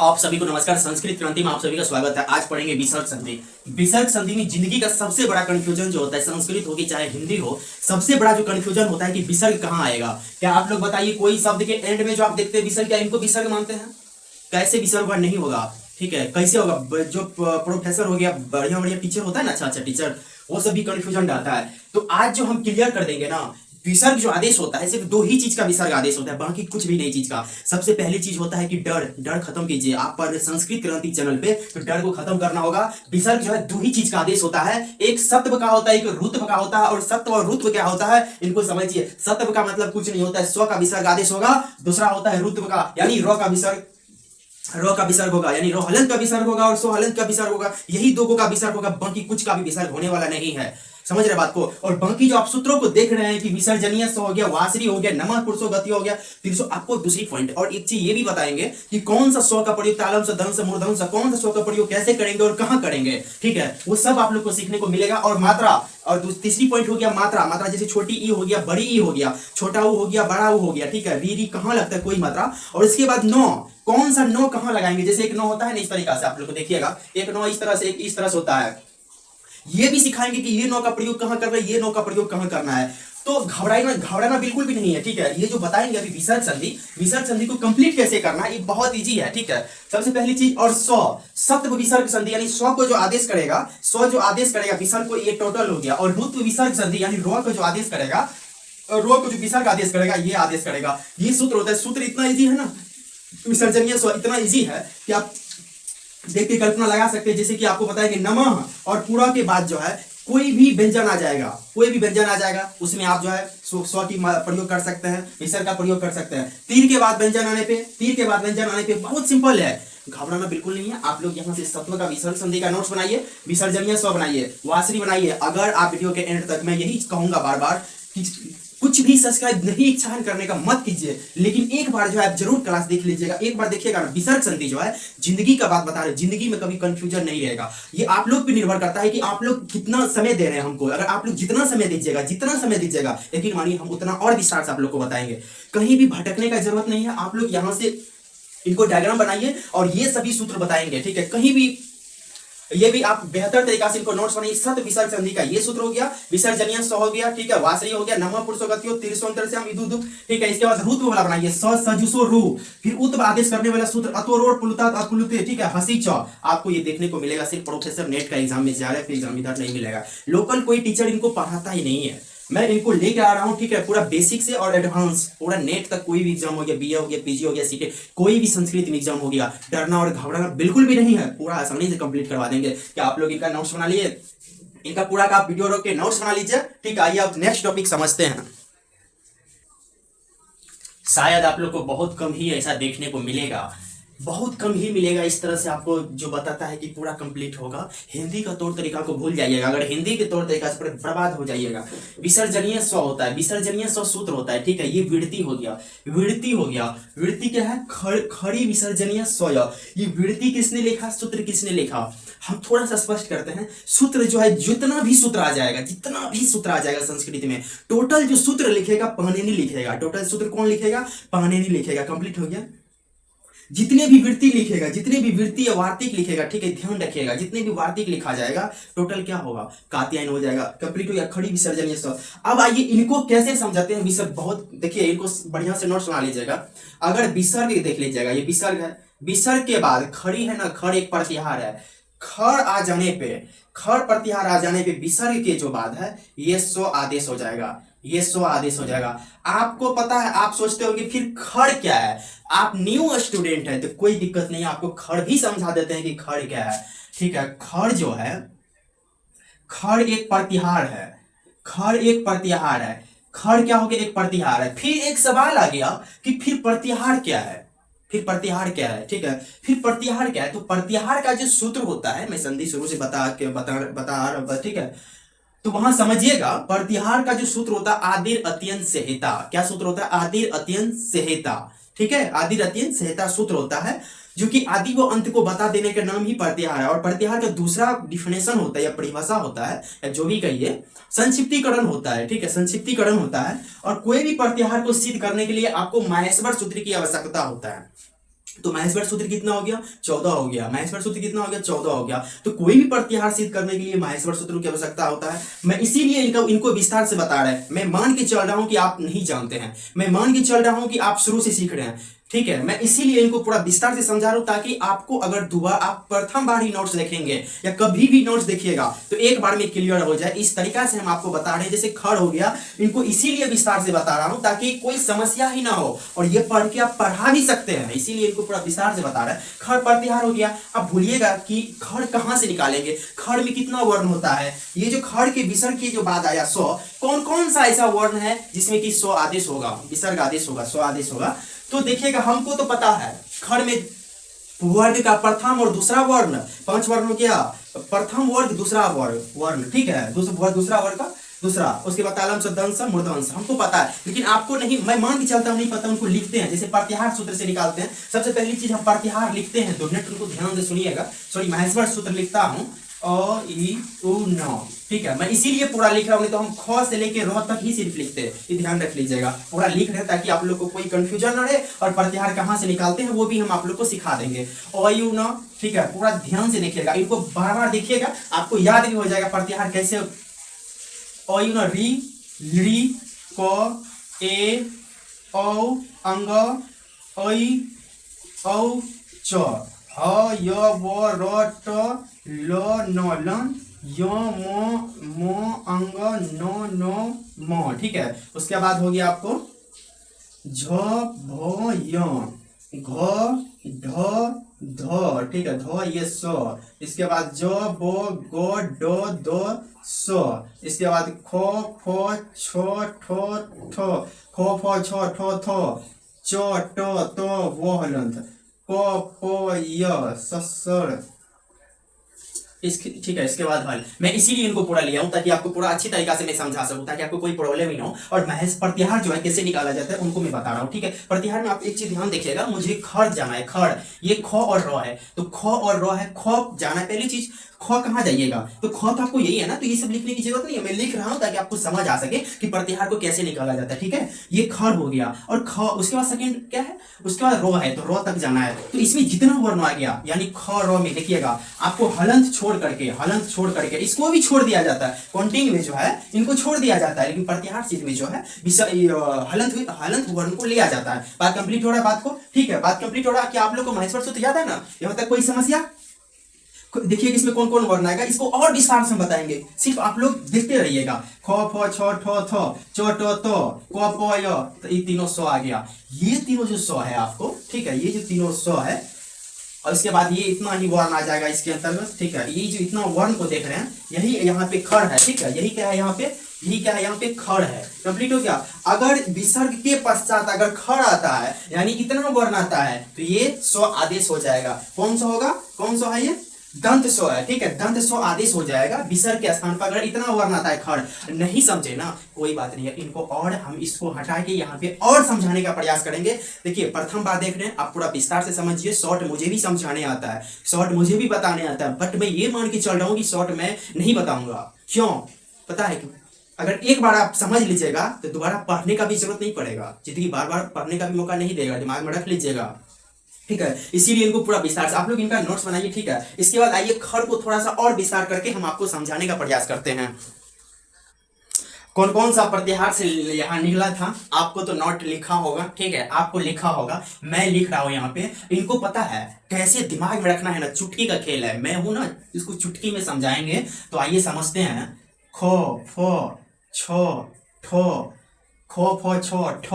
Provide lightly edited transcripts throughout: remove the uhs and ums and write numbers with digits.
आप सभी को नमस्कार। संस्कृत क्रांति में आप सभी का स्वागत है। आज पढ़ेंगे विसर्ग संधि। विसर्ग संधि में जिंदगी का सबसे बड़ा कंफ्यूजन जो होता है, संस्कृत हो कि चाहे हिंदी हो, सबसे बड़ा जो कंफ्यूजन होता है कि विसर्ग कहाँ आएगा। क्या आप लोग बताइए, कोई शब्द के एंड में जो आप देखते हैं विसर्ग, क्या इनको विसर्ग मानते हैं? कैसे विसर्ग होगा? नहीं होगा। ठीक है, कैसे होगा? जो प्रोफेसर हो गया, बढ़िया बढ़िया टीचर होता है ना, अच्छा टीचर, वो सभी कंफ्यूजन डालता है। तो आज जो हम क्लियर कर देंगे ना, विसर्ग जो आदेश होता है सिर्फ दो ही चीज का विसर्ग आदेश होता है, बाकी कुछ भी नहीं चीज का। सबसे पहली चीज होता है कि डर खत्म कीजिए। आप पर संस्कृत क्रांति चैनल पे, तो डर को खत्म करना होगा। विसर्ग जो है दो ही चीज का आदेश होता है, एक सत्व का होता है, एक रुत्व का होता है। और सत्व और रुत्व क्या होता है इनको समझिए। सत्व का मतलब कुछ नहीं होता है, स्व का विसर्ग आदेश होगा। दूसरा होता है रुत्व का, यानी र का विसर्ग होगा, यानी रो हलंत का विसर्ग होगा और सो हलंत का विसर्ग होगा। यही दो का विसर्ग होगा, बाकी कुछ का भी विसर्ग होने वाला नहीं है। समझ रहे बात को? और बाकी जो आप सूत्रों को देख रहे हैं कि विसर्जनीय सो हो गया, वासरी हो गया, नमः पुरुषो गति हो गया, फिर सो आपको दूसरी पॉइंट और एक चीज ये भी बताएंगे कि कौन सा सो का प्रयोग तालम से धन से मूर्धन से, कौन सा सो का प्रयोग कैसे करेंगे और कहां करेंगे। ठीक है, वो सब आप लोग को सीखने को मिलेगा। और मात्रा, और तीसरी पॉइंट हो गया मात्रा जैसे छोटी ई हो गया, बड़ी ई हो गया, छोटा ऊ हो गया, बड़ा ऊ हो गया। ठीक है, री कहां लगता है कोई मात्रा। और इसके बाद नो, कौन सा नो कहां लगाएंगे। जैसे एक नो होता है ना, इस तरीका से आप लोग को देखिएगा, एक नो इस तरह से, एक इस तरह से होता है। ये भी सिखाएंगे कि ये नो का प्रयोग कहां करना है, ये नो का प्रयोग कहां करना है। तो घबराना बिल्कुल भी नहीं है। ठीक है, ये जो बताएंगे अभी विसर्ग संधि को कंप्लीट कैसे करना है, ये बहुत इजी है। ठीक है, सबसे पहली चीज, और सत्व विसर्ग संधि यानी स्व को जो आदेश करेगा, विसर्ग को, ये टोटल हो गया। और रुत्व विसर्ग संधि यानी रो को जो आदेश करेगा, रो को जो विसर्ग आदेश करेगा, ये आदेश करेगा। ये सूत्र होता है। सूत्र इतना इजी है ना, विसर्जनीय स्व इतना इजी है कि आप देख के कल्पना लगा सकते हैं। जैसे कि आपको पता है कि नमः और पूरा के बाद जो है कोई भी व्यंजन आ जाएगा, उसमें आप जो है स्व की प्रयोग कर सकते हैं, विसर्ग का प्रयोग कर सकते हैं। तीर के बाद व्यंजन आने पे बहुत सिंपल है, घबराना बिल्कुल नहीं है। आप लोग यहाँ से सत्व का विसर्ग संधि का नोट्स बनाइए, विसर्जनीय स्व बनाइए, वासरी बनाइए। अगर आप वीडियो के एंड तक, मैं यही कहूंगा बार बार कि कुछ भी सब्सक्राइब नहीं इच्छा करने का मत कीजिए, लेकिन एक बार जो है जरूर क्लास देख लीजिएगा। एक बार देखिएगा ना, विसर्ग संधि जो है जिंदगी का बात बता रहे, जिंदगी में कभी कंफ्यूजन नहीं रहेगा। ये आप लोग पे निर्भर करता है कि आप लोग कितना समय दे रहे हैं हमको। अगर आप लोग जितना समय दीजिएगा, यकीन मानिए हम उतना और विस्तार से आप लोग को बताएंगे। कहीं भी भटकने का जरूरत नहीं है। आप लोग यहाँ से इनको डायग्राम बनाइए और ये सभी सूत्र बताएंगे। ठीक है, कहीं भी ये भी आप बेहतर तरीका से इनको नोट्स बनाइए। सत विसर्ग संधि का ये सूत्र हो गया, विसर्जनीय स हो गया, ठीक है, वासरी हो गया, नमः पुरुषो गत्यो, तिरसोंतर से हम इदु। ठीक है, इसके बाद रुत्व वाला बनाइए, स सजुसो रु, फिर उत्व आदेश करने वाला सूत्र अतोरोर पुलुतात अपुलुते। ठीक है, हसी च। आपको ये देखने को मिलेगा सिर्फ प्रोफेसर नेट का एग्जाम में, जा रहा है एग्जाम इधर नहीं मिलेगा। लोकल कोई टीचर इनको पढ़ाता ही नहीं है, मैं इनको लेके आ रहा हूं। ठीक है, पूरा बेसिक से और एडवांस, पूरा नेट तक कोई भी एग्जाम हो गया, बीए हो गया, पीजी हो गया, सीटे, कोई भी संस्कृत में एग्जाम हो गया, डरना और घबराना बिल्कुल भी नहीं है। पूरा आसानी से कंप्लीट करवा देंगे। क्या आप लोग इनका नोट्स बना लिए? इनका पूरा का आप वीडियो रोक के नोट्स बना लीजिए। ठीक है, आइए अब नेक्स्ट टॉपिक समझते हैं। शायद आप लोग को बहुत कम ही ऐसा देखने को मिलेगा, बहुत कम ही मिलेगा इस तरह से आपको जो बताता है कि पूरा कंप्लीट होगा। हिंदी का तौर तरीका को भूल जाइएगा। अगर हिंदी के तौर तरीका से बर्बाद हो जाइएगा। विसर्जनीय स्व होता है, विसर्जनीय स्व सूत्र होता है। ठीक है, ये वृत्ति हो गया, वृत्ति क्या है? खड़ी विसर्जनीय स्व। ये वृत्ति किसने लिखा, सूत्र किसने लिखा, हम थोड़ा सा स्पष्ट करते हैं। सूत्र जो है, जितना भी सूत्र आ जाएगा संस्कृत में, टोटल जो सूत्र लिखेगा पाणिनि लिखेगा। टोटल सूत्र कौन लिखेगा? पाणिनि लिखेगा। कंप्लीट हो गया। जितने भी वृत्ति लिखेगा, जितने भी वृत्ति या वार्तिक लिखेगा, ठीक है, ध्यान रखिएगा, जितने भी वार्तिक लिखा जाएगा टोटल क्या होगा? कात्यायन हो जाएगा। कंप्लीट हो गया, खड़ी विसर्जनीय स्व। अब आइए इनको कैसे समझाते हैं। विसर्ग बहुत देखिए, इनको बढ़िया से नोट्स बना लीजिएगा। अगर विसर्ग देख लीजिएगा, ये विसर्ग है, विसर्ग के बाद खड़ी है ना, खड़ एक प्रत्याहार है। खड़ प्रत्याहार आ जाने पे विसर्ग के जो बाद है, ये स्व आदेश हो जाएगा। आपको पता है, आप सोचते होंगे फिर खड़ क्या है। आप न्यू स्टूडेंट है तो कोई दिक्कत नहीं, आपको खड़ भी समझा देते हैं कि खड़ क्या है। ठीक है, खड़ जो है, खड़ एक प्रत्याहार है। खड़ क्या हो गया? एक प्रत्याहार है। फिर एक सवाल आ गया कि फिर प्रत्याहार क्या है? ठीक है, फिर प्रत्याहार क्या है? तो प्रत्याहार का जो सूत्र होता है, मैं संधि शुरू से बता रहा हूं, ठीक है, तो वहां समझिएगा। प्रत्याहार का जो सूत्र होता है, आदिर अत्यंत संहिता। क्या सूत्र होता है? आदिर अत्यंत संहिता। ठीक है, आदिर अत्यंत संहिता सूत्र होता है, जो कि आदि व अंत को बता देने का नाम ही प्रत्याहार है। और प्रत्याहार का दूसरा डिफिनेशन होता है या परिभाषा होता है, या जो भी कहिए, संक्षिप्तीकरण होता है। ठीक है, संक्षिप्तीकरण होता है। और कोई भी प्रत्याहार को सिद्ध करने के लिए आपको माहेश्वर सूत्र की आवश्यकता होता है। तो महेश्वर सूत्र कितना हो गया, 14 हो गया। महेश्वर सूत्र कितना हो गया, 14 हो गया। तो कोई भी प्रत्याहार सिद्ध करने के लिए महेश्वर सूत्र की आवश्यकता होता है। मैं इसीलिए इनको विस्तार से बता रहा है। मैं मान के चल रहा हूं कि आप नहीं जानते हैं, मैं मान के चल रहा हूं कि आप शुरू से सीख रहे हैं, ठीक है। मैं इसीलिए इनको पूरा विस्तार से समझा रहा हूं ताकि आपको अगर दोबारा आप प्रथम बार ही नोट्स देखेंगे या कभी भी नोट्स देखिएगा तो एक बार में क्लियर हो जाए। इस तरीका से हम आपको बता रहे हैं। जैसे खड़ हो गया, इनको इसीलिए विस्तार से बता रहा हूं ताकि कोई समस्या ही ना हो और ये पढ़ के आप पढ़ा भी सकते हैं, इसीलिए इनको पूरा विस्तार से बता रहा है। खड़ प्रत्याहार हो गया। अब भूलिएगा कि खड़ कहां से निकालेंगे, खड़ में कितना वर्ण होता है। ये जो खड़ के विसर्ग की जो बात आया 100, कौन कौन सा ऐसा वर्ण है जिसमें कि 100 आदेश होगा, विसर्ग आदेश होगा, 100 आदेश होगा। तो देखिएगा हमको तो पता है खड़ में वर्ग का प्रथम और दूसरा वर्ण, 5 वर्ण हो गया। प्रथम वर्ग दूसरा वर्ण, ठीक है, दूसरा वर्ग का दूसरा, उसके बाद तालम दंश मूर्धवंश, हमको पता है। लेकिन आपको नहीं, मैं मान के चलता हूं नहीं पता, उनको लिखते हैं जैसे प्रत्याहार सूत्र से निकालते हैं। सबसे पहली चीज हम प्रत्याहार लिखते हैं, तो नेट उनको ध्यान से सुनिएगा। सॉरी, महेश्वर सूत्र लिखता हूं अ ई उ न, ठीक है। मैं इसीलिए पूरा लिख रहा हूं, तो हम ख से लेके र तक ही सिर्फ लिखते हैं, ये ध्यान रख लीजिएगा। पूरा लिख रहे हैं ताकि आप लोग को कोई कंफ्यूजन ना रहे और प्रत्याहार कहां से निकालते हैं वो भी हम आप लोग को सिखा देंगे। अ ई उ न, ठीक है, पूरा ध्यान से देखिएगा, इनको बार बार देखिएगा, आपको याद भी हो जाएगा प्रत्याहार कैसे। अ ई उ न, री ली क ए औ अंग ऐ औ च ह य व र ट ल न लन य म अंग न म, ठीक है। उसके बाद हो गया आपको झ भ य घ ढ ध, ठीक है, ध ये स। इसके बाद ज ब ग ड द स। इसके बाद ख फ छ ठ ठ, ख फ छ ठ थ, च ट त व हलंत, प प य ससर, ठीक है। इसके बाद हल, मैं इसीलिए इनको पूरा लिया हूं ताकि आपको पूरा अच्छी तरीका से मैं समझा सकूं, ताकि आपको कोई प्रॉब्लम ही ना हो। और महज प्रत्याहार जो है कैसे निकाला जाता है उनको मैं बता रहा हूं, ठीक है। प्रत्याहार में आप एक चीज ध्यान देखिएगा, मुझे खड़ जाना है, खड़, ये ख और र है, तो ख और र है, ख जाना है। पहली चीज ख कहाँ जाइएगा, तो ख तो आपको यही है ना, तो ये सब लिखने की जरूरत नहीं है, मैं लिख रहा हूं ताकि आपको समझ आ सके कि प्रत्याहार को कैसे निकाला जाता है, ठीक है। ये खड़ हो गया और ख, उसके बाद सेकंड क्या है, उसके बाद रो है, तो रो तक जाना है। तो इसमें जितना वर्ण आ गया यानी ख रो में देखिएगा आपको हलंत छोड़ करके इसको भी छोड़ दिया जाता है, काउंटिंग में जो है इनको छोड़ दिया जाता है, लेकिन प्रत्याहार चिन्ह में जो है हलंत वर्ण को लिया जाता है। बात कंप्लीट हो रहा है बात को, ठीक है, बात कंप्लीट हो रहा है। कि आप लोग को महेश्वर सूत्र याद है ना, यहाँ तक कोई समस्या? देखिए इसमें कौन कौन वर्ण आएगा, इसको और विस्तार से बताएंगे, सिर्फ आप लोग देखते रहिएगा। ख फ छ ठ थ च ट त क प य, तो ये तीनों सौ आ गया। ये तीनों जो सौ है आपको, ठीक है, ये जो तीनों सौ है और इसके बाद ये इतना ही वर्ण आ जाएगा इसके अंतर्गत, ठीक है। ये जो इतना वर्ण को देख रहे हैं यही यहाँ पे खड़ है, ठीक है, यही क्या है यहाँ पे, यही क्या है यहाँ पे खड़ है। कंप्लीट हो गया। अगर विसर्ग के पश्चात अगर खड़ आता है यानी इतना वर्ण आता है तो ये 100 आदेश हो जाएगा। कौन सा होगा, कौन सा है ये, दंत सौ है, ठीक है, दंत सौ आदेश हो जाएगा विसर्ग के स्थान पर अगर इतना वर्ण आता है खड़। नहीं समझे ना, कोई बात नहीं है, इनको और हम इसको हटा के यहाँ पे और समझाने का प्रयास करेंगे। देखिए प्रथम बार देख रहे हैं, आप पूरा विस्तार से समझिए। शॉर्ट मुझे भी समझाने आता है, शॉर्ट मुझे भी बताने आता है, बट मैं ये मान के चल रहा हूँ कि शॉर्ट मैं नहीं बताऊंगा। क्यों पता है, क्यों? अगर एक बार आप समझ लीजिएगा तो दोबारा पढ़ने का भी जरूरत नहीं पड़ेगा, जिंदगी बार बार पढ़ने का भी मौका नहीं देगा, दिमाग में रख लीजिएगा, ठीक है। इसीलिए इनको पूरा विस्तार से आप लोग इनका नोट्स बनाइए, ठीक है। इसके बाद आइए खड़ को थोड़ा सा और विस्तार करके हम आपको समझाने का प्रयास करते हैं। कौन कौन सा प्रत्याहार से यहाँ निकला था, आपको तो नोट लिखा होगा, ठीक है, आपको लिखा होगा, मैं लिख रहा हूँ यहाँ पे। इनको पता है कैसे दिमाग में रखना है ना, चुटकी का खेल है, मैं हूं ना, इसको चुटकी में समझाएंगे। तो आइए समझते हैं। ख फ छ ठ, ख फ छ ठ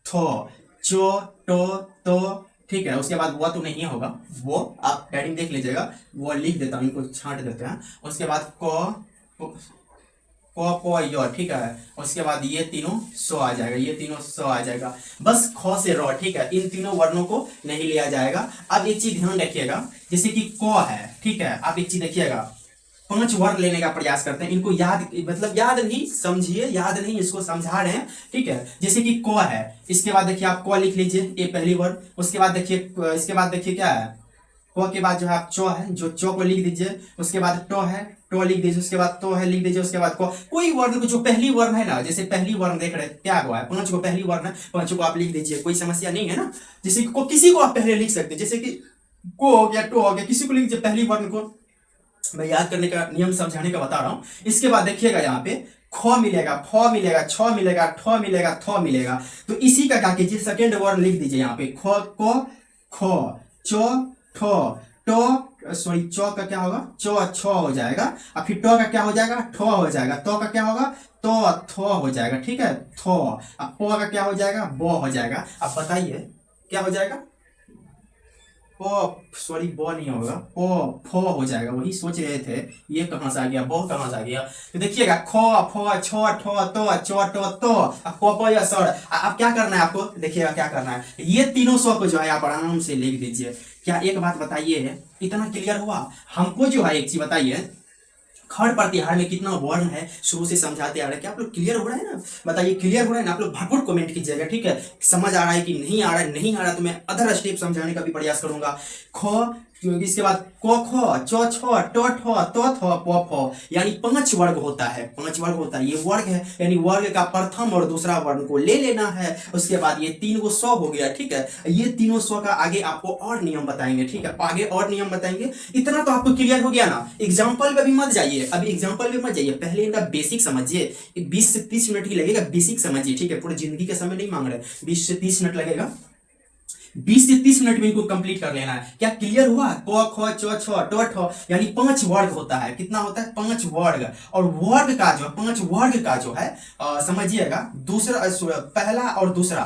थ, च ट त, ठीक है। उसके बाद वो तो नहीं होगा, वो आप हेडिंग देख लीजिएगा, वो लिख देता हूँ, इनको छांट देते हैं। उसके बाद क प य, ठीक है। उसके बाद ये तीनों सौ आ जाएगा, ये तीनों सौ आ जाएगा, बस ख से र, ठीक है, इन तीनों वर्णों को नहीं लिया जाएगा। अब एक चीज ध्यान रखिएगा, जैसे कि क है, ठीक है, आप एक चीज देखिएगा, 5 वर्ण लेने का प्रयास करते हैं। इनको याद, मतलब याद नहीं, समझिए, याद नहीं, इसको समझा रहे हैं, ठीक है। जैसे कि क है, इसके बाद देखिए आप क लिख लीजिए, ये पहली वर्ण। उसके बाद देखिए, इसके बाद देखिए क्या है, क के बाद जो है आप चौ है, जो चौ को लिख दीजिए, उसके बाद टो है, टो लिख दीजिए, उसके बाद तो है लिख दीजिए, उसके बाद को कोई वर्ण को जो पहली वर्ण है ना, जैसे पहली वर्ण देख रहे हैं क्या हुआ है, पांच को पहली वर्ण है, पांचों को आप लिख दीजिए, कोई समस्या नहीं है ना। जैसे को किसी को आप पहले लिख सकते हैं, जैसे कि को हो गया, टो हो गया, किसी को लिख दीजिए पहली वर्ण को। मैं याद करने का नियम समझाने का बता रहा हूँ। इसके बाद देखिएगा यहाँ पे ख मिलेगा, फ मिलेगा, छ मिलेगा, ठ मिलेगा, थ मिलेगा। तो इसी का क्या कीजिए, सेकेंड वर्ण लिख दीजिए यहाँ पे, ख को ख, चो ठो, टो सॉरी चौ का क्या होगा, चो छ हो जाएगा, और फिर टो का क्या हो जाएगा, ठो हो जाएगा, तो का क्या होगा, तो थो हो जाएगा, ठीक है, थो। अब पो का क्या हो जाएगा, बो हो जाएगा। अब बताइए क्या हो जाएगा, पो सॉरी बो नहीं होगा, पो फो हो जाएगा, वही सोच रहे थे ये कहां से आ गया, बो कहां से आ गया। तो देखिएगा खो फो छो ठो तो चो टो तो पो या सर। अब क्या करना है आपको, देखिएगा क्या करना है, ये तीनों सौ को जो है आप आराम से लिख दीजिए। क्या एक बात बताइए, इतना क्लियर हुआ हमको जो है, एक चीज बताइए, खड़ प्रतिहार में कितना वर्ण है शुरू से समझाते आ रहे हैं, क्या आप लोग क्लियर हो रहा है ना, बताइए क्लियर हो रहा है ना। आप लोग भरपूर कमेंट कीजिएगा, ठीक है, समझ आ रहा है कि नहीं आ रहा है, नहीं आ रहा तो मैं अदर स्टेप समझाने का भी प्रयास करूंगा। ख इसके बाद को खो, चो छो, टो ठो, तो थो, पो फो, यानी 5 वर्ग होता है, 5 वर्ग होता है, ये वर्ग है, यानी वर्ग का प्रथम और दूसरा वर्ण को ले लेना है। उसके बाद ये 3 को 100 हो गया, ठीक है, ये तीनों 100 का आगे आपको और नियम बताएंगे, ठीक है, आगे और नियम बताएंगे। इतना तो आपको क्लियर हो गया ना। एग्जाम्पल पे भी मत जाइए, अभी एग्जाम्पल पे मत जाइए, पहले इनका बेसिक समझिए। 20 से 30 मिनट ही लगेगा, बेसिक समझिए, ठीक है, पूरी जिंदगी का समय नहीं मांग रहे, 20 से 30 मिनट लगेगा, 20 से 30 मिनट में इनको कंप्लीट कर लेना है। क्या क्लियर हुआ, क ख चो छ टो ठो, यानी 5 वर्ग होता है, कितना होता है, 5 वर्ग। और वर्ग का जो 5 वर्ग का जो है समझिएगा, दूसरा पहला और दूसरा,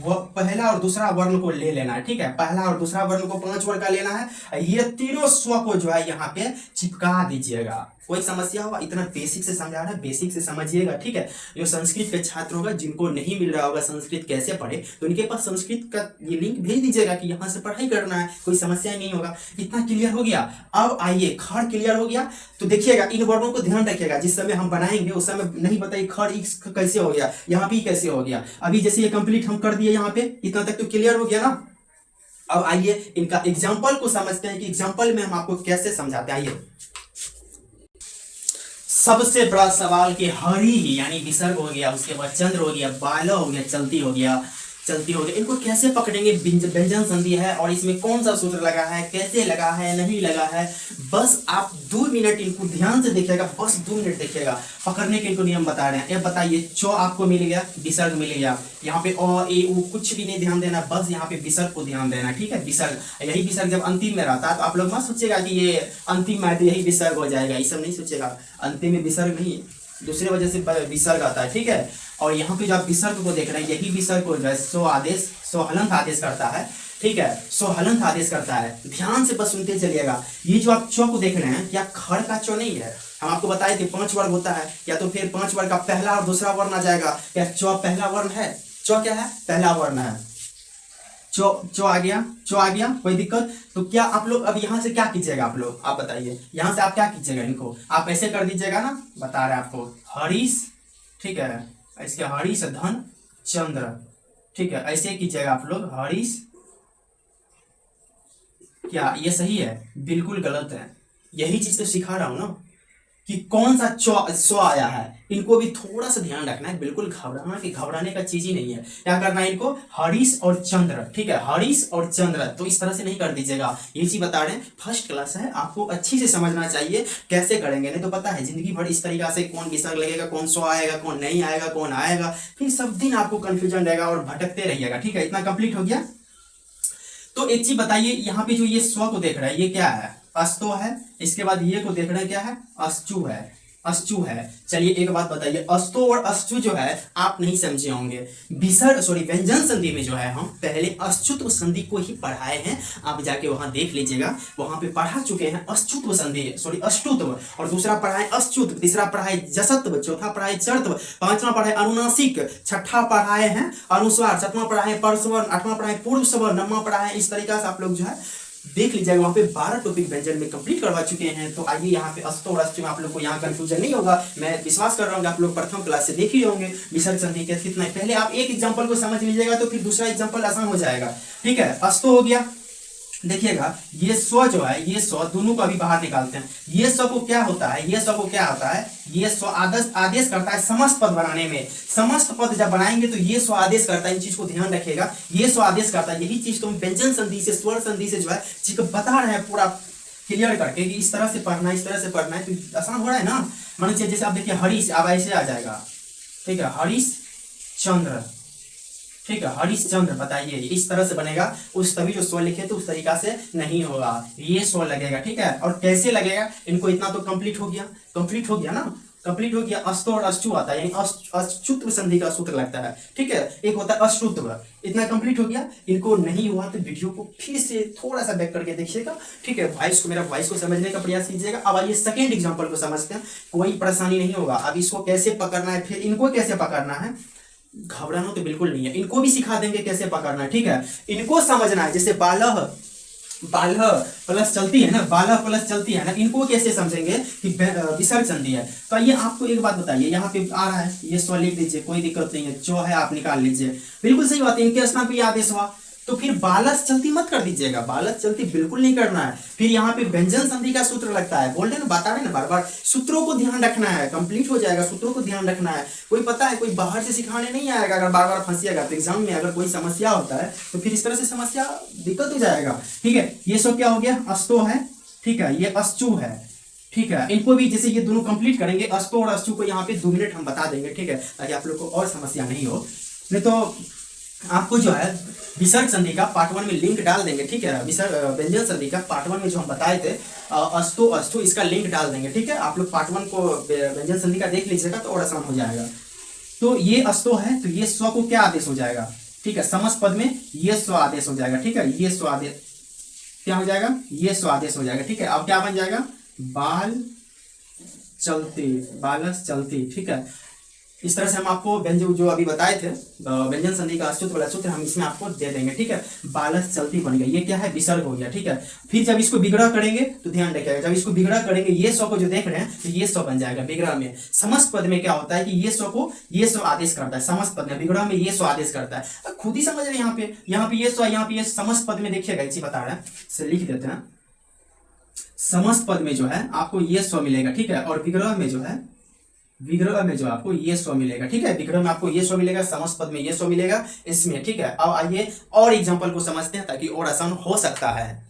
पहला और दूसरा वर्ण को ले लेना है, ठीक है, पहला और दूसरा वर्ण को 5 वर्ग का लेना है। ये तीनों स्व को जो है यहाँ पे चिपका दीजिएगा। कोई समस्या हुआ, इतना बेसिक से समझा रहा है, बेसिक से समझिएगा, ठीक है। जो संस्कृत के छात्र होगा, जिनको नहीं मिल रहा होगा संस्कृत कैसे पढ़े, तो उनके पास संस्कृत का ये लिंक भेज दीजिएगा कि यहाँ से पढ़ाई करना है, कोई समस्या ही नहीं होगा। इतना क्लियर हो गया। अब आइए खड़ क्लियर हो गया, तो देखिएगा इन वर्णों को ध्यान रखिएगा, जिस समय हम बनाएंगे उस समय नहीं बताइए खड़ कैसे हो गया, यहाँ पे कैसे हो गया। अभी जैसे ये कंप्लीट हम कर दिए, यहाँ पे इतना तक तो क्लियर हो गया ना। अब आइए इनका एग्जाम्पल को समझते हैं कि एग्जाम्पल में हम आपको कैसे समझाते हैं। आइए, सबसे बड़ा सवाल कि हरि ही यानी विसर्ग हो गया, उसके बाद चंद्र हो गया, बाला हो गया, चलती हो गया, चलती हो गया, इनको कैसे पकड़ेंगे, व्यंजन संधि है और इसमें कौन सा सूत्र लगा है, कैसे लगा है, नहीं लगा है। बस आप 2 मिनट इनको ध्यान से देखिएगा, बस 2 मिनट देखिएगा, पकड़ने के इनको नियम बता रहे हैं। ये बताइए, चो आपको मिल गया, विसर्ग मिल गया, यहाँ पे अ ए उ कुछ भी नहीं ध्यान देना, बस यहाँ पे विसर्ग को ध्यान देना, ठीक है। विसर्ग, यही विसर्ग जब अंतिम में रहता है तो आप लोग मत सोचेगा कि ये अंतिम में यही विसर्ग हो जाएगा, ये सब नहीं सोचेगा, अंतिम में विसर्ग नहीं, दूसरे वजह से विसर्ग आता है, ठीक है। और यहाँ पे जो आप विसर्ग को देख रहे हैं, यही विसर्ग को जो है सो आदेश, सो हलंत आदेश करता है, ठीक है, सो हलंत आदेश करता है। ध्यान से बस सुनते चलिएगा। ये जो आप चौ को देख रहे हैं, क्या खड़ का चौ नहीं है, हम आपको बताए थे 5 वर्ग होता है, या तो फिर 5 वर्ग का पहला और दूसरा वर्ण आ जाएगा। क्या चौ पहला वर्ण है, चौ क्या है, पहला वर्ण है, चो आ गया, चो आ गया, कोई दिक्कत। तो क्या आप लोग अब यहाँ से क्या कीजिएगा, आप लोग आप बताइए, यहाँ से आप क्या कीजिएगा, इनको आप ऐसे कर दीजिएगा ना, बता रहे आपको, हरीश, ठीक है, इसके हरीश धन चंद्र, ठीक है, ऐसे कीजिएगा आप लोग, हरीश। क्या ये सही है, बिल्कुल गलत है, यही चीज तो सिखा रहा हूं ना कि कौन सा सो आया है। इनको भी थोड़ा सा ध्यान रखना है, बिल्कुल घबराने का चीज ही नहीं है। क्या करना है इनको, हरीश और चंद्र, ठीक है, हरीश और चंद्र, तो इस तरह से नहीं कर दीजिएगा। ये चीज बता रहे हैं, फर्स्ट क्लास है, आपको अच्छी से समझना चाहिए कैसे करेंगे, नहीं तो पता है जिंदगी भर इस तरीका से कौन विसर्ग लगेगा, कौन सो आएगा, कौन नहीं आएगा, कौन आएगा, फिर सब दिन आपको कंफ्यूजन रहेगा और भटकते रहिएगा, ठीक है। इतना कंप्लीट हो गया। तो एक चीज बताइए, यहाँ पे जो ये स्व को देख रहा है, ये क्या है, अस्तो है। इसके बाद ये को देख रहे हैं, क्या है, अश्चु है, अश्चु है। चलिए एक बात बताइए, अस्तो और अश्चु जो है आप नहीं समझे होंगे, विसर्ग सॉरी व्यंजन संधि में जो है हम पहले अश्चुत्व संधि को ही पढ़ाए हैं, आप जाके वहां देख लीजिएगा, वहां पे पढ़ा चुके हैं अश्चुत्व संधि सॉरी अष्टुत्व, और दूसरा पढ़ाए अश्चुत्व, तीसरा पढ़ाए जसत्व, चौथा पढ़ाए चरत्व, पांचवा पढ़ाए अनुनासिक, छठा पढ़ाए हैं अनुस्वार, सातवां पढ़ाए परस्वर, आठवां पढ़ाए पूर्व स्वर, नौवां पढ़ाए, इस तरीका से आप लोग जो है देख लीजिएगा, वहां पे 12 टॉपिक व्यंजन में कंप्लीट करवा चुके हैं। तो आइए यहाँ पे अस्तो और अष्टु में आप लोग को यहाँ कंफ्यूजन नहीं होगा, मैं विश्वास कर रहा हूँ आप लोग प्रथम क्लास से देख ही होंगे विसर्ग संधि के कितना। पहले आप एक एग्जांपल को समझ लीजिएगा तो फिर दूसरा एग्जांपल आसान हो जाएगा, ठीक है। अस्तो हो गया, देखिएगा ये स्व जो है, ये स्व दोनों को अभी बाहर निकालते हैं। ये स्व को क्या होता है, ये स्व को क्या होता है, ये स्व आदेश आदेश करता है समस्त पद बनाने में। समस्त पद जब बनाएंगे तो ये स्व आदेश करता है, इन चीज को ध्यान रखिएगा, ये स्व आदेश करता है। यही चीज तो हम व्यंजन संधि से स्वर संधि से जो है चीज को बता रहे हैं पूरा क्लियर करके कि इस तरह से पढ़ना है, इस तरह से पढ़ना है, तो आसान हो रहा है ना। मान लीजिए जैसे आप देखिए हरीश, अब ऐसे आ जाएगा, ठीक है, हरीश चंद्र, ठीक है, हरिश्चंद्र, बताइए इस तरह से बनेगा। उस तभी जो स्वर लिखे तो उस तरीका से नहीं होगा, ये स्वर लगेगा, ठीक है। और कैसे लगेगा, इनको इतना तो कंप्लीट हो गया, कंप्लीट हो गया ना, कंप्लीट हो गया। अस्तु और अश्चु आता है, यानी अश्चुत्व संधि का सूत्र लगता है, ठीक है। एक होता है अश्रुत्व, इतना कंप्लीट हो गया। इनको नहीं हुआ तो वीडियो को फिर से थोड़ा सा बैक करके देखिएगा, ठीक है। वॉइस को, मेरा वॉइस को समझने का प्रयास कीजिएगा। अब आइए सेकेंड एग्जाम्पल को समझते हैं, कोई परेशानी नहीं होगा। अब इसको कैसे पकड़ना है, फिर इनको कैसे पकड़ना है, घबराना तो बिल्कुल नहीं है, इनको भी सिखा देंगे कैसे पकड़ना है, ठीक है। इनको समझना है, जैसे बालह, बालह प्लस चलती है ना, बालह प्लस चलती है ना, इनको कैसे समझेंगे कि विसर्ग संधि है। तो ये आपको एक बात बताइए, यहाँ पे आ रहा है, ये स्व लिख दीजिए, कोई दिक्कत नहीं है, जो है आप निकाल लीजिए, बिल्कुल सही बात है। इनके स्थान पे ये आदेश हुआ, तो फिर बालस चलती मत कर दीजिएगा, बालस चलती बिल्कुल नहीं करना है। फिर यहाँ पे व्यंजन संधि का सूत्र लगता है, बोल रहे ना, बता रहे ना बार बार, सूत्रों को ध्यान रखना है, कंप्लीट हो जाएगा, सूत्रों को ध्यान रखना है। कोई पता है, कोई बाहर से सिखाने नहीं आएगा, अगर बार बार फंसिएगा तो एग्जाम में अगर कोई समस्या होता है तो फिर इस तरह से समस्या दिक्कत हो जाएगा, ठीक है। ये सब क्या हो गया, अस्तो है, ठीक है, ये अश्चु है, ठीक है। इनको भी जैसे ये दोनों कंप्लीट करेंगे, अस्तो और अश्चु को यहाँ पे 2 मिनट हम बता देंगे, ठीक है, ताकि आप लोग को और समस्या नहीं हो। नहीं तो आपको जो है विसर्ग संधि का पार्ट 1 में लिंक डाल देंगे, ठीक है। विसर्ग व्यंजन संधि का पार्ट 1 में जो हम बताए थे अस्तु अस्तु, इसका लिंक डाल देंगे, ठीक है। आप लोग पार्ट 1 को व्यंजन संधि का देख लीजिएगा तो और आसान हो जाएगा। तो ये अस्तो है, तो ये स्व को क्या आदेश हो जाएगा, ठीक है, समस्त पद में ये स्व आदेश हो जाएगा, ठीक है। ये स्व आदेश क्या हो जाएगा, ये स्व आदेश हो जाएगा, ठीक है। अब क्या बन जाएगा, बाल चलती, बालस चलती, ठीक है। इस तरह से हम आपको व्यंजन जो अभी बताए थे व्यंजन संधि का अच्युत वाला सूत्र हम इसमें आपको दे देंगे, ठीक है। बालस चलती बन गया, ये क्या है, विसर्ग हो गया, ठीक है। फिर जब इसको विग्रह करेंगे तो ध्यान रखिएगा, जब इसको विग्रह करेंगे ये स्व को जो देख रहे हैं तो ये स्व बन जाएगा विग्रह में। समस्त पद में क्या होता है कि ये स्व को ये स्व आदेश करता है, समस्त पद में, विग्रह में ये स्व आदेश करता है। खुद ही समझ रहे हैं, यहाँ पे ये स्व, यहाँ पे ये समस्त पद में देखिएगा, इसी बता रहे हैं, लिख देते हैं। समस्त पद में जो है आपको ये स्व मिलेगा, ठीक है। और विग्रह में जो है, विग्रह में जो आपको ये स्व मिलेगा, ठीक है। विग्रह में आपको ये स्व मिलेगा, समस्त पद में ये स्व मिलेगा इसमें, ठीक है। अब आइए और एग्जांपल को समझते हैं ताकि और आसान हो सकता है।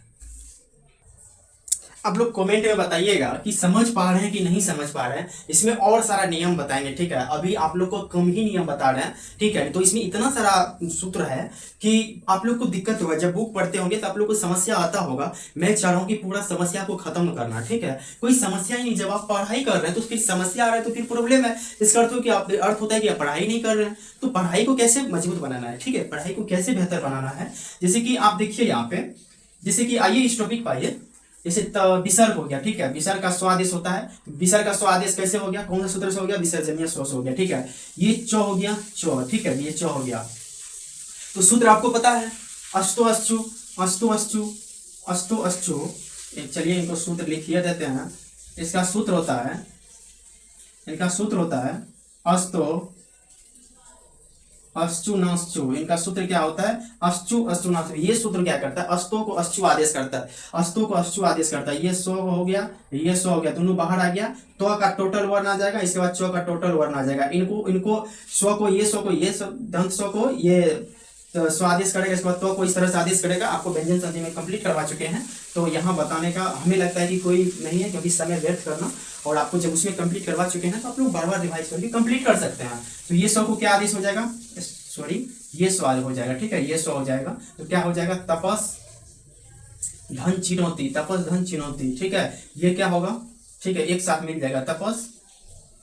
आप लोग कमेंट में बताइएगा कि समझ पा रहे हैं कि नहीं समझ पा रहे हैं। इसमें और सारा नियम बताएंगे, ठीक है। अभी आप लोग को कम ही नियम बता रहे हैं, ठीक है। तो इसमें इतना सारा सूत्र है कि आप लोग को दिक्कत होगा, जब बुक पढ़ते होंगे तो आप लोग को समस्या आता होगा। मैं चाह रहा हूँ कि पूरा समस्या को खत्म करना, ठीक है। कोई समस्या ही नहीं, जब आप पढ़ाई कर रहे हैं तो फिर समस्या आ रहा है तो फिर प्रॉब्लम है। इसका अर्थ हो कि आप, अर्थ होता है कि आप पढ़ाई नहीं कर रहे हैं। तो पढ़ाई को कैसे मजबूत बनाना है, ठीक है, पढ़ाई को कैसे बेहतर बनाना है। जैसे कि आप देखिए यहाँ पे, जैसे कि आइए इस टॉपिक पर आइए, जैसे विसर्ग हो गया, ठीक है। विसर्ग का स्वादेश होता है, विसर्ग का स्वादेश कैसे हो गया, कौन से सूत्र से हो गया, विसर्जनीय स्व से हो गया, ठीक है। ये चौ हो गया, चौ, ठीक है, ये चौ हो गया। तो सूत्र आपको पता है, अस्तु अश्चु, अस्तु अश्चु, अस्तु अश्चु। चलिए इनको सूत्र लिखिए देते हैं। इसका सूत्र होता है, इनका सूत्र होता है अस्तो अश्चु नाश्चु। इनका सूत्र क्या होता है, अश्चु अश्चु नाश्चु। ये सूत्र क्या करता है, अस्तो को अश्चु आदेश करता है, अस्तो को अश्चु आदेश करता है। ये सो हो गया, ये सो हो गया, दोनों बाहर आ गया, तो का टोटल वर्ण आ जाएगा, इसके बाद चौ का टोटल वर्ण आ जाएगा। इनको स्व को ये स्व को ये दंत स्व को ये तो स्वादेश करेगा, इसके बाद तो को इस तरह से आदेश करेगा। आपको व्यंजन संधि में कंप्लीट करवा चुके हैं, तो यहाँ बताने का हमें लगता है कि कोई नहीं है, क्योंकि समय व्यर्थ करना। और आपको जब उसमें कंप्लीट करवा चुके हैं तो आप लोग बार बार रिवाइज करके कंप्लीट कर सकते हैं। तो ये स्व को क्या आदेश हो जाएगा, सॉरी ये स्व हो जाएगा, ठीक है, ये स्व हो जाएगा। तो क्या हो जाएगा, तपस धन चिनौती, तपस धन चिनौती, ठीक है। ये क्या होगा, ठीक है, एक साथ मिल जाएगा, तपस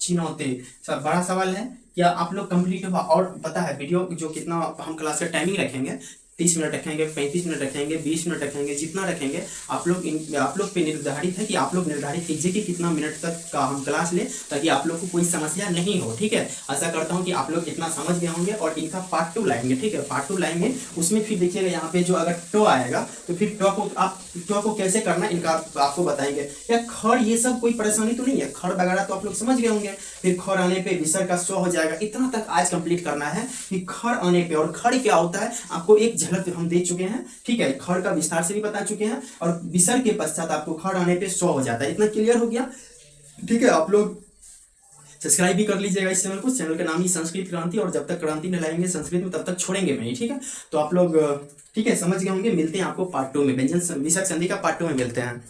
चिनौती। सब बड़ा सवाल है, क्या आप लोग कंप्लीट होगा। और पता है वीडियो जो कितना हम क्लास का टाइमिंग रखेंगे, 30 मिनट रखेंगे, 35 मिनट रखेंगे, 20 मिनट रखेंगे, जितना रखेंगे आप लोग पे निर्धारित है कि आप लोग निर्धारित कीजिए कि कितना मिनट तक का हम क्लास लें, ताकि आप लोग को कोई समस्या नहीं हो, ठीक है। आशा करता हूँ कि आप लोग इतना समझ गए होंगे। और इनका पार्ट 2 लाएंगे, ठीक है, पार्ट 2 लाएंगे। उसमें फिर देखिएगा यहाँ पे जो अगर टो आएगा तो फिर टो को कैसे करना इनका आपको बताएंगे। या खड़, ये सब कोई परेशानी तो नहीं है, खड़ वगैरह तो आप लोग समझ गए होंगे। फिर खड़ आने पे विसर्ग का स्व हो जाएगा। इतना तक आज कंप्लीट करना है कि खड़ आने पे। और खड़ क्या होता है, आपको एक झलक हम देख चुके हैं, ठीक है। खड़ का विस्तार से भी बता चुके हैं, और विसर्ग के पश्चात आपको खड़ आने पे स हो जाता है। इतना क्लियर हो गया, ठीक है। आप लोग सब्सक्राइब भी कर लीजिएगा इस चैनल को। चैनल का नाम ही संस्कृत क्रांति, और जब तक क्रांति न लाएंगे संस्कृत में तब तक छोड़ेंगे नहीं, ठीक है। तो आप लोग ठीक है समझ गए होंगे। मिलते हैं आपको पार्ट 2 में, व्यंजन विसर्ग संधि का पार्ट 2 में मिलते हैं।